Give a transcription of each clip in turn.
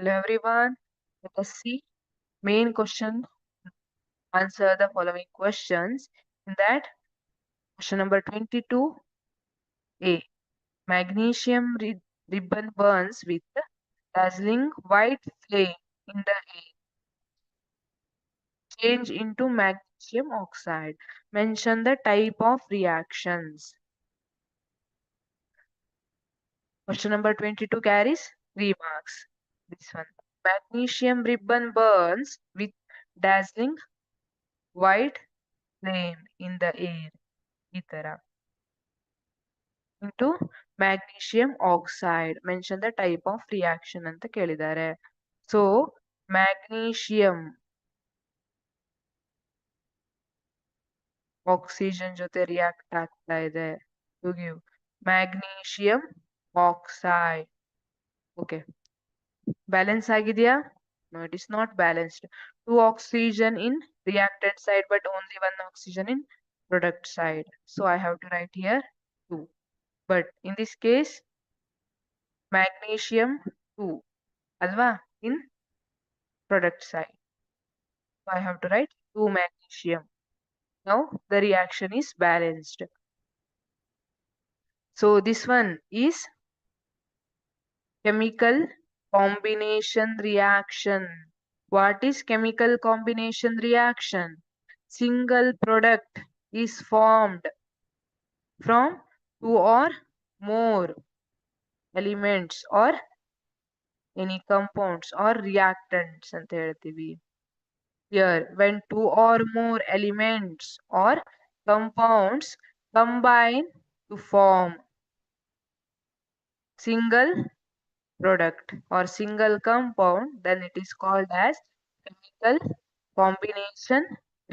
Hello everyone. Let us see main question. Answer the following questions. In that, question number 22A. Magnesium ribbon burns with dazzling white flame in the air. Change into magnesium oxide. Mention the type of reactions. Question number 22 carries 3 marks. This one. Magnesium ribbon burns with dazzling white flame in the air. ಈ ತರ into magnesium oxide. Mention the type of reaction ಅಂತ ಕೇಳಿದ್ದಾರೆ. So magnesium oxygen ಜೊತೆ react ಆಗ್ತಾ ಇದೆ. To give magnesium oxide. Okay. Balance ಆಗಿದೆಯಾ? No, it is not balanced. 2 oxygen in reactant side, but only 1 oxygen in product side. So I have to write here 2. But in this case, magnesium 2 alva in product side. So I have to write 2 magnesium. Now the reaction is balanced. So this one is chemical combination reaction. What is chemical combination reaction? Single product is formed from 2 or more elements or any compounds or reactants ಅಂತ ಹೇಳ್ತೀವಿ. Here, when 2 or more elements or compounds combine to form single product or single compound, then it is called as chemical combination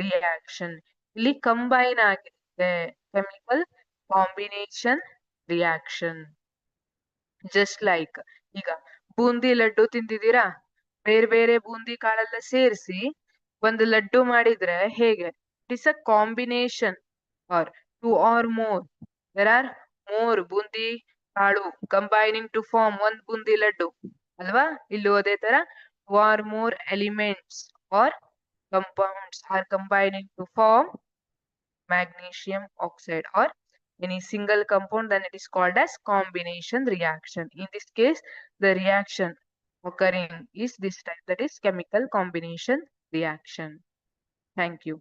reaction. ಇಲ್ಲಿ combine ಆಗಿದೆ chemical combination reaction. Just like ಈಗ ಬೂಂದಿ ಲಡ್ಡು ತಿಂದಿದ್ದೀರಾ? ಬೇರೆ ಬೇರೆ ಬೂಂದಿ ಕಾಳೆಲ್ಲ ಸೇರಿಸಿ ಒಂದು ಲಡ್ಡು ಮಾಡಿದ್ರೆ ಹೇಗೆ? It is a combination or 2 or more. There are more boondi ಕಾಳು combining to form one boondi laddu ಅಲ್ವಾ? ಇಲ್ಲೂ ಅದೇ ತರ 2 or more elements or compounds are combining to form magnesium oxide or any single compound, then it is called as combination reaction. In this case, the reaction occurring is this type, that is chemical combination reaction. Thank you.